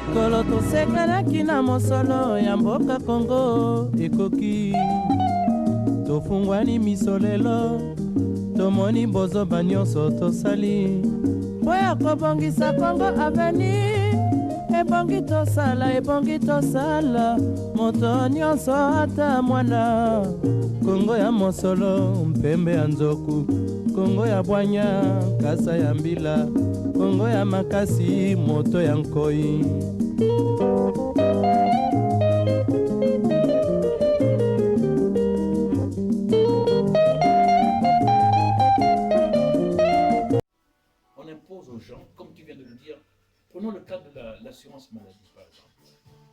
mikolo tosekanaki na mosolo ya mboka Kongo ekoki tofungwani miso lelo tomoni bozoba nyonso tosali po ya kobongisa Kongo aveni ebongi tosala moto nyonso ata mwana Kongo ya mosolo mpembe ya nzoku Kongo ya bwanya kasa ya mbila Kongo ya makasi moto ya nkoi. On impose aux gens, comme tu viens de le dire, prenons le cas de l'assurance maladie par exemple.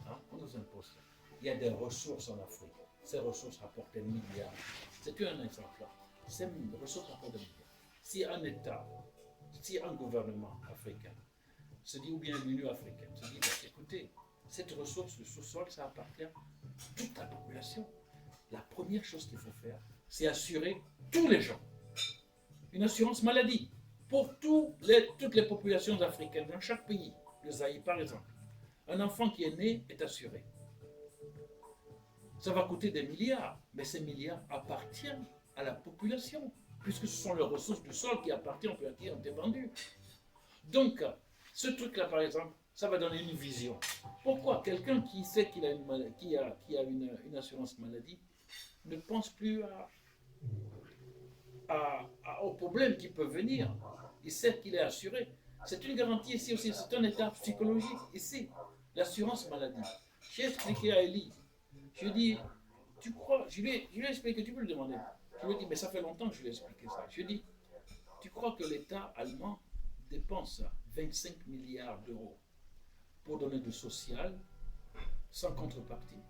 Hein, on nous impose ça. Il y a des ressources en Afrique. Ces ressources rapportent des milliards. C'est un exemple là. Ces ressources rapportent des milliards. Si un État, si un gouvernement africain se dit, ou bien l'Union africaine se dit, écoutez, cette ressource, le sous-sol, ça appartient à toute la population. La première chose qu'il faut faire, c'est assurer tous les gens une assurance maladie pour toutes les populations africaines dans chaque pays. Le Zaïre, par exemple, un enfant qui est né est assuré. Ça va coûter des milliards, mais ces milliards appartiennent à la population, puisque ce sont les ressources du sol qui appartiennent, qui ont été vendues. Donc, ce truc-là, par exemple, ça va donner une vision. Pourquoi quelqu'un qui sait qu'il a une assurance maladie ne pense plus aux problèmes qui peuvent venir. Il sait qu'il est assuré. C'est une garantie ici aussi, c'est un état psychologique ici. L'assurance maladie. J'ai expliqué à Elie, je lui ai dit, tu crois, je lui ai expliqué, tu peux le demander. Je lui ai dit, mais ça fait longtemps que je lui ai expliqué ça. Je lui ai dit, tu crois que l'État allemand dépense 25 milliards d'euros pour donner du social sans contrepartie?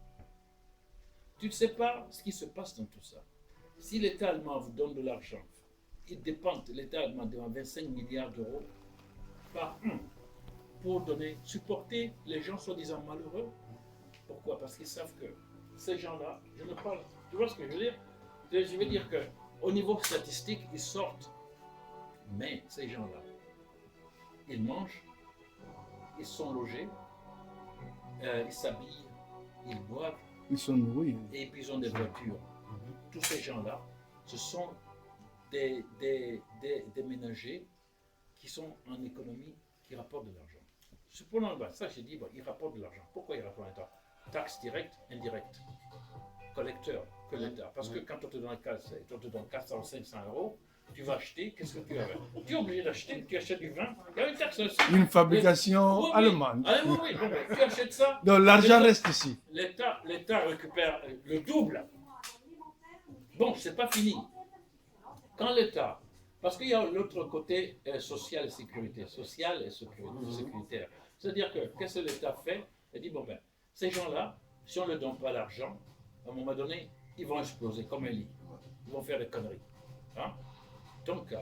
Tu ne sais pas ce qui se passe dans tout ça. Si l'État allemand vous donne de l'argent, il dépend, l'État allemand demande 25 milliards d'euros par an pour supporter les gens soi-disant malheureux. Pourquoi? Parce qu'ils savent que ces gens-là, je ne parle, tu vois ce que je veux dire? Je veux dire qu'au niveau statistique, ils sortent. Mais ces gens-là, ils mangent, ils sont logés, ils s'habillent, ils boivent, ils sont nourris. Et puis ils ont des voitures. Tous ces gens-là, ce sont des ménagers qui sont en économie, qui rapportent de l'argent. Cependant, ça j'ai dit, ils rapportent de l'argent. Pourquoi ils rapportent de l'argent? Taxes directes, indirectes, collecteurs, que l'État. Parce que quand on te donne 400 ou 500 euros, tu vas acheter, qu'est-ce que tu as? Tu es obligé d'acheter, tu achètes du vin, il y a une taxe aussi. Une fabrication allemande. Ah, oui, donc, tu achètes ça. Donc l'argent reste ici. L'État récupère le double. Bon, c'est pas fini. Quand l'État, parce qu'il y a l'autre côté social et sécurité, sécuritaire. C'est-à-dire que qu'est-ce que l'État fait? Il dit, bon ben, ces gens-là, si on ne leur donne pas l'argent, à un moment donné, ils vont exploser comme un lit. Ils vont faire des conneries. Hein? Donc,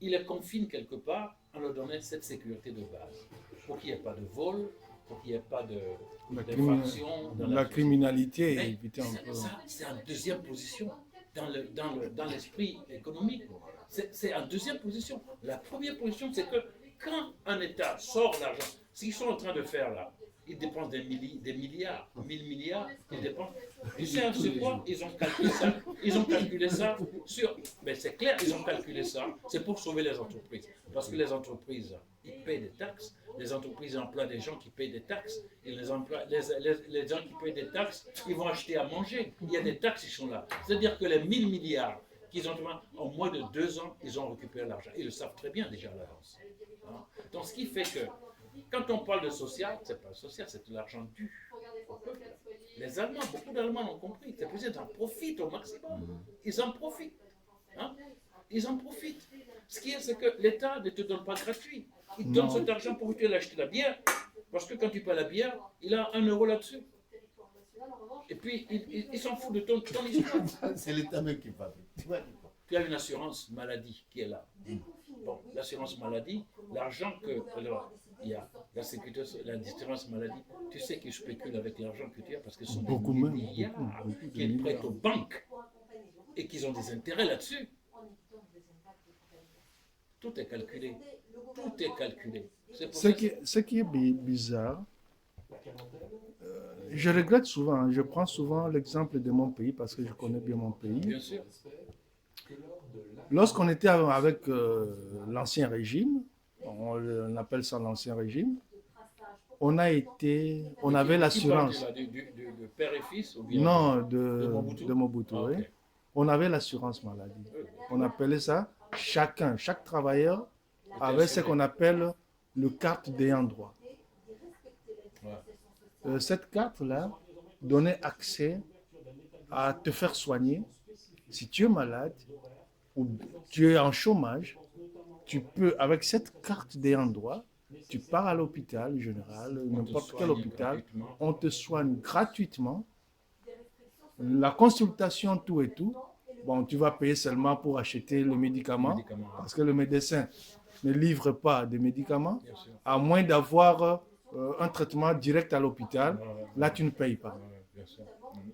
il les confine quelque part en leur donnant cette sécurité de base. Pour qu'il n'y ait pas de vol, pour qu'il n'y ait pas d'infraction. La criminalité est évitée un peu. C'est en deuxième position dans l'esprit économique. C'est en deuxième position. La première position, c'est que quand un État sort l'argent, ce qu'ils sont en train de faire là, ils dépensent des milliards, 1000 milliards, ils dépensent. Tu sais sur quoi ils ont calculé ça? Ils ont calculé ça sur. Mais c'est clair, ils ont calculé ça. C'est pour sauver les entreprises. Parce que les entreprises, ils payent des taxes. Les entreprises emploient des gens qui payent des taxes. Et les gens qui payent des taxes, ils vont acheter à manger. Il y a des taxes qui sont là. C'est-à-dire que les 1000 milliards qu'ils ont demandé, en moins de 2 ans, ils ont récupéré l'argent. Ils le savent très bien déjà à l'avance. Donc ce qui fait que quand on parle de social, c'est pas le social, c'est de l'argent dû au peuple. Les Allemands, beaucoup d'Allemands l'ont compris. C'est pour ça qu'ils en profitent au maximum. Ils en profitent. Hein? Ils en profitent. Ce qui est, c'est que l'État ne te donne pas gratuit. Il te donne cet argent pour que tu ailles acheter la bière. Parce que quand tu payes la bière, il a 1 euro là-dessus. Et puis, il s'en fout de ton histoire. C'est l'État même qui parle. Tu as une assurance maladie qui est là. Bon, l'assurance maladie, l'argent que... Alors, il y a la sécurité, l'assurance maladie, tu sais qu'ils spéculent avec l'argent que tu as parce que ce sont des milliards qu'ils prêtent aux banques et qu'ils ont des intérêts là-dessus. Tout est calculé. Tout est calculé. C'est pour Ce ça qui est bizarre, je regrette souvent, hein, je prends souvent l'exemple de mon pays parce que je connais bien mon pays. bien sûr. Lorsqu'on était avec l'ancien régime, on appelle ça l'ancien régime, on avait Tu l'assurance. parles de père et fils ou bien Non, de Mobutu? de Mobutu, Ah, oui. ok. On avait l'assurance maladie. On appelait ça chaque travailleur avait ce qu'on appelle le carte d'ayant droit. Ouais. Cette carte-là donnait accès à te faire soigner. Si tu es malade ou tu es en chômage, tu peux, avec cette carte d'ayant droit, tu pars à l'hôpital général, n'importe quel hôpital, gratuitement. on te soigne gratuitement. La consultation, tout et tout, bon, tu vas payer seulement pour acheter le médicament, parce que le médecin ne livre pas de médicaments, Bien sûr. à moins d'avoir un traitement direct à l'hôpital. Ouais, Là, tu ne payes pas. ouais, bien sûr.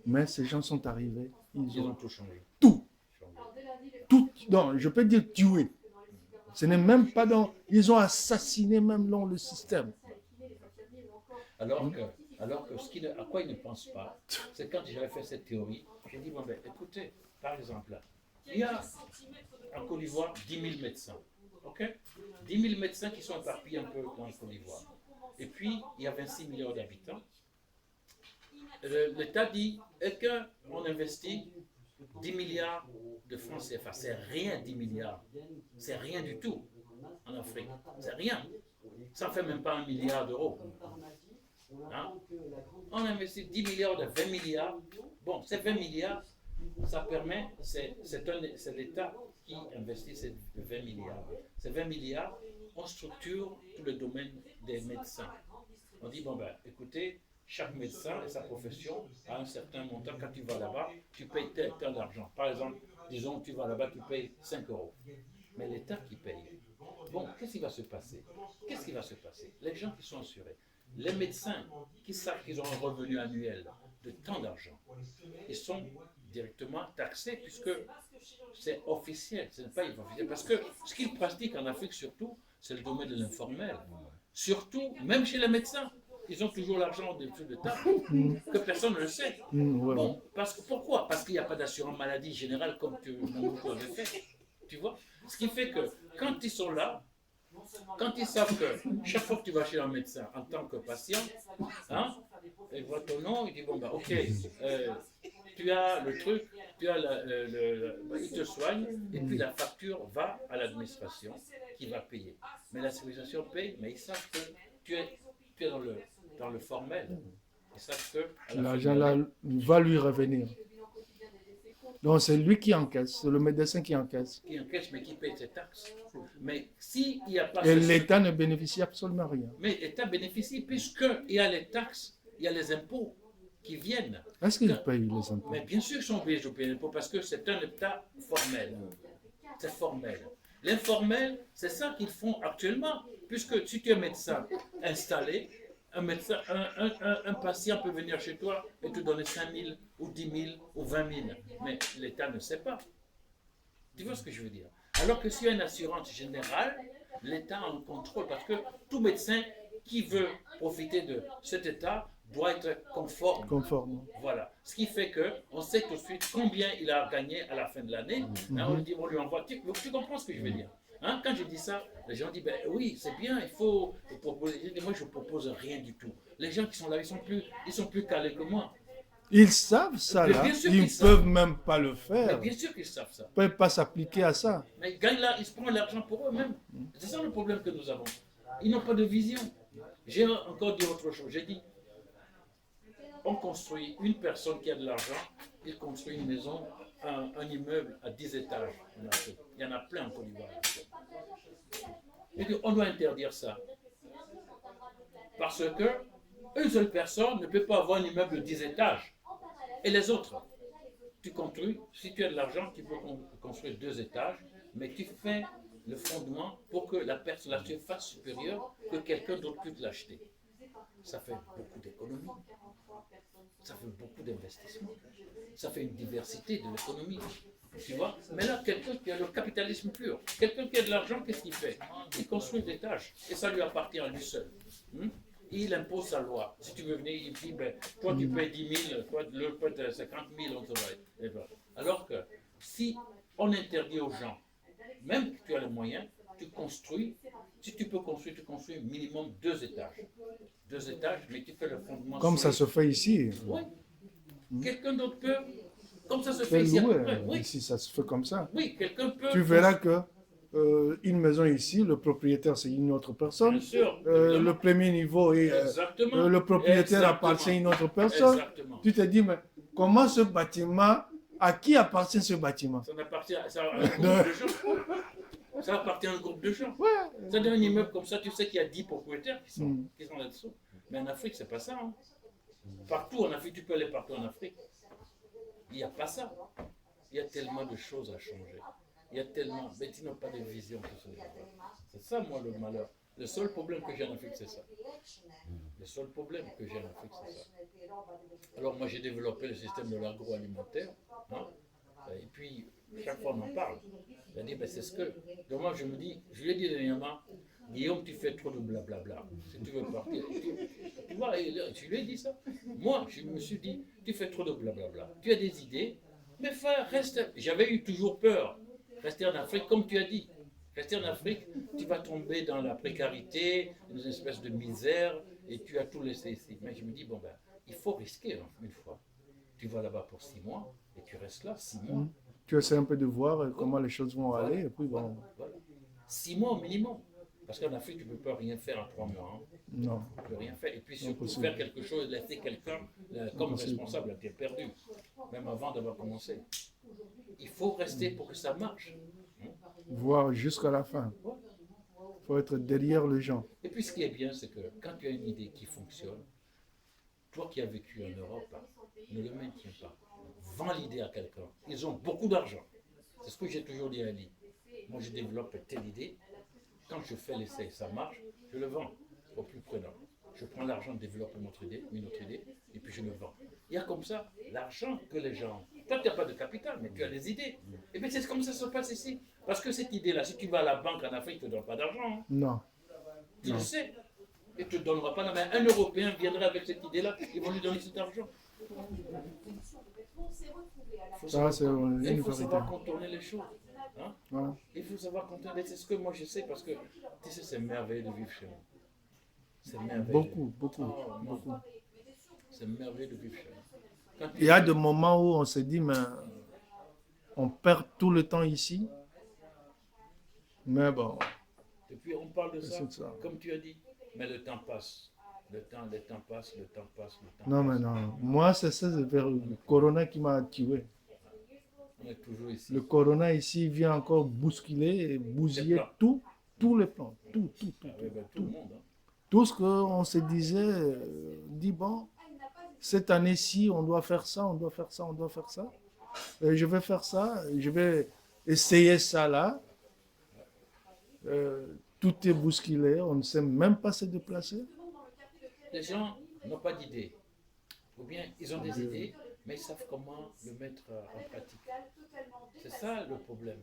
Mais ces gens sont arrivés, Ils ont tout changé. tout, Changé. tout, non, je peux dire tué. Ce n'est même pas dans, ils ont assassiné même dans le système. Alors que à quoi ils ne pensent pas, c'est quand j'avais fait cette théorie, j'ai dit, bon ben écoutez, par exemple, il y a en Côte d'Ivoire 10 000 médecins, ok? 10 000 médecins qui sont éparpillés un peu dans la Côte d'Ivoire. Et puis, il y a 26 millions d'habitants. L'État dit, est-ce qu'on investit 10 milliards de francs CFA? C'est rien 10 milliards. C'est rien du tout en Afrique. C'est rien. Ça ne fait même pas 1 milliard d'euros. Hein? On investit 10 milliards de 20 milliards. Bon, ces 20 milliards, ça permet, c'est l'État qui investit ces 20 milliards. Ces 20 milliards, on structure tout le domaine des médecins. On dit, bon ben, écoutez, chaque médecin et sa profession a un certain montant. Quand tu vas là-bas, tu payes tel d'argent. Par exemple, disons, tu vas là-bas, tu payes 5 euros. Mais l'État qui paye. Bon, qu'est-ce qui va se passer? Qu'est-ce qui va se passer? Les gens qui sont assurés, les médecins qui savent qu'ils ont un revenu annuel de tant d'argent, ils sont directement taxés puisque c'est officiel, ce n'est pas officiel. Parce que ce qu'ils pratiquent en Afrique surtout, c'est le domaine de l'informel. Surtout, même chez les médecins, ils ont toujours l'argent dessous de table, que personne ne le sait. Ouais. Bon, pourquoi? Parce qu'il n'y a pas d'assurance maladie générale comme Mobutu avait fait. Tu vois? Ce qui fait que quand ils sont là, quand ils savent que chaque fois que tu vas chez un médecin en tant que patient, hein, il voit ton nom, il dit bon bah ok, tu as le truc, tu as il te soigne et puis la facture va à l'administration qui va payer. Mais l'administration paye, mais ils savent que tu es dans le formel. Ils savent que l'argent là va lui revenir. Donc c'est lui qui encaisse, c'est le médecin qui encaisse. Qui encaisse mais qui paye ses taxes. Mais s'il n'y a pas... Et l'État ne bénéficie absolument rien. Mais l'État bénéficie puisqu'il y a les taxes, il y a les impôts qui viennent. Est-ce qu'ils payent les impôts? Mais bien sûr qu'ils sont obligés de payer les impôts parce que c'est un État formel. C'est formel. L'informel, c'est ça qu'ils font actuellement. Puisque si tu es médecin installé, un patient peut venir chez toi et te donner 5 000 ou 10 000 ou 20 000. Mais l'État ne sait pas. Tu vois ce que je veux dire? Alors que s'il y a une assurance générale, l'État a un contrôle parce que tout médecin qui veut profiter de cet État doit être conforme. Voilà. Ce qui fait qu'on sait tout de suite combien il a gagné à la fin de l'année. On lui envoie. Tu comprends ce que je veux dire? Hein? Quand je dis ça, les gens disent ben oui, c'est bien, il faut proposer. Moi, je ne propose rien du tout. Les gens qui sont là, ils sont plus calés que moi. Ils savent ça, là. Ils ne peuvent même pas le faire. Mais bien sûr qu'ils savent ça. Ils ne peuvent pas s'appliquer à ça. Mais ils gagnent là, ils se prennent l'argent pour eux-mêmes. C'est ça le problème que nous avons. Ils n'ont pas de vision. J'ai encore dit autre chose. J'ai dit, on construit, une personne qui a de l'argent, il construit une maison, un immeuble à 10 étages. Il y en a plein en Côte d'Ivoire. On doit interdire ça. Parce que une seule personne ne peut pas avoir un immeuble de 10 étages. Et les autres, tu construis, si tu as de l'argent, tu peux construire 2 étages, mais tu fais le fondement pour que la surface supérieure, que quelqu'un d'autre puisse l'acheter. Ça fait beaucoup d'économies. Ça fait beaucoup d'investissements. Ça fait une diversité de l'économie. Tu vois? Mais là, quelqu'un qui a le capitalisme pur, quelqu'un qui a de l'argent, qu'est-ce qu'il fait? Il construit des étages et ça lui appartient à lui seul. Et il impose sa loi. Si tu veux venir, il dit, ben, toi tu payes 10 000, toi l'autre paye 50 000, on te va. Alors que si on interdit aux gens, même que tu as les moyens, tu construis, si tu peux construire, tu construis minimum 2 étages. 2 étages, mais tu fais le fondement. Comme ça se fait ici. Oui. Quelqu'un d'autre peut, comme ça se Tu fait peux ici à peu louer. près. Oui, Ici, ça se fait comme ça. oui, quelqu'un peut. Tu verras que une maison ici, le propriétaire, c'est une autre personne. Bien sûr. Le premier niveau est Exactement. le propriétaire Exactement. appartient à une autre personne. Exactement. Tu te dis, mais comment ce bâtiment, à qui appartient ce bâtiment? Ça appartient à un groupe de gens. Ça appartient à un groupe de gens. Ça donne un immeuble comme ça, tu sais qu'il y a 10 propriétaires qui sont là-dessous. Mais en Afrique, c'est pas ça. Hein. Partout en Afrique, tu peux aller partout en Afrique. Il n'y a pas ça. Il y a tellement de choses à changer. Il y a tellement, mais tu n'as pas de vision pour ce genre. C'est ça, moi, le malheur. Le seul problème que j'ai en Afrique, c'est ça. Le seul problème que j'ai en Afrique, c'est ça. Alors, moi, j'ai développé le système de l'agroalimentaire. Hein, et puis, chaque fois, on en parle. Il a dit, ben, c'est ce que. Donc, moi, je me dis, je lui ai dit dernièrement, Guillaume, tu fais trop de blablabla. Si tu veux partir. Tu vois, je lui ai dit ça. Moi, je me suis dit, tu fais trop de blablabla. Tu as des idées, mais reste. J'avais eu toujours peur. Rester en Afrique, comme tu as dit. Rester en Afrique, tu vas tomber dans la précarité, une espèce de misère, et tu as tout laissé ici. Mais je me dis, bon ben, il faut risquer une fois. Tu vas là-bas pour 6 mois, et tu restes là 6 mois. Tu essaies un peu de voir comment les choses vont aller, et puis bon. Voilà. 6 mois au minimum. Parce qu'en Afrique, tu ne peux pas rien faire en 3 mois. Hein. Non. Tu ne peux rien faire. Et puis surtout Impossible. faire quelque chose, laisser quelqu'un comme responsable, tu es perdu. Même avant d'avoir commencé. Il faut rester pour que ça marche. Voir jusqu'à la fin. Il faut être derrière les gens. Et puis ce qui est bien, c'est que quand tu as une idée qui fonctionne, toi qui as vécu en Europe, ne le maintiens pas. Vends l'idée à quelqu'un. Ils ont beaucoup d'argent. C'est ce que j'ai toujours dit à Ali. Moi, je développe telle idée. Quand je fais l'essai, ça marche, je le vends au plus prenant. Je prends l'argent, développe une autre idée, et puis je le vends. Il y a comme ça l'argent que les gens... Toi, tu n'as pas de capital, mais tu as des idées. Et bien, c'est comme ça que ça se passe ici. Parce que cette idée-là, si tu vas à la banque en Afrique, ils ne te donnent pas d'argent. Hein. Non. Tu le sais. Ils ne te donnera pas la main. Un Européen viendrait avec cette idée-là, ils vont lui donner cet argent. Ça, c'est une Il faut vérité. savoir contourner les choses. Hein? Voilà. Il faut savoir contourner. C'est ce que moi je sais parce que tu sais, c'est merveilleux de vivre chez nous. C'est merveilleux. Beaucoup. C'est merveilleux de vivre chez nous. Quand tu- Il y a des moments où on se dit, mais on perd tout le temps ici. Mais bon, Et puis on parle de ça, c'est ça. comme tu as dit. Mais le temps passe. Le temps passe. Non, mais non. Moi, c'est ça, c'est vers le corona qui m'a tué. On est toujours ici. Le corona ici vient encore bousculer et bousiller tous les plans. Tout. Ah oui, ben, tout le monde. Hein. Tout ce qu'on se disait, dit bon, cette année-ci, on doit faire ça. Je vais faire ça, je vais essayer ça là. Tout est bousculé, on ne sait même pas se déplacer. Les gens n'ont pas d'idées. Ou bien ils ont des idées, mais ils savent comment le mettre en pratique. C'est ça le problème.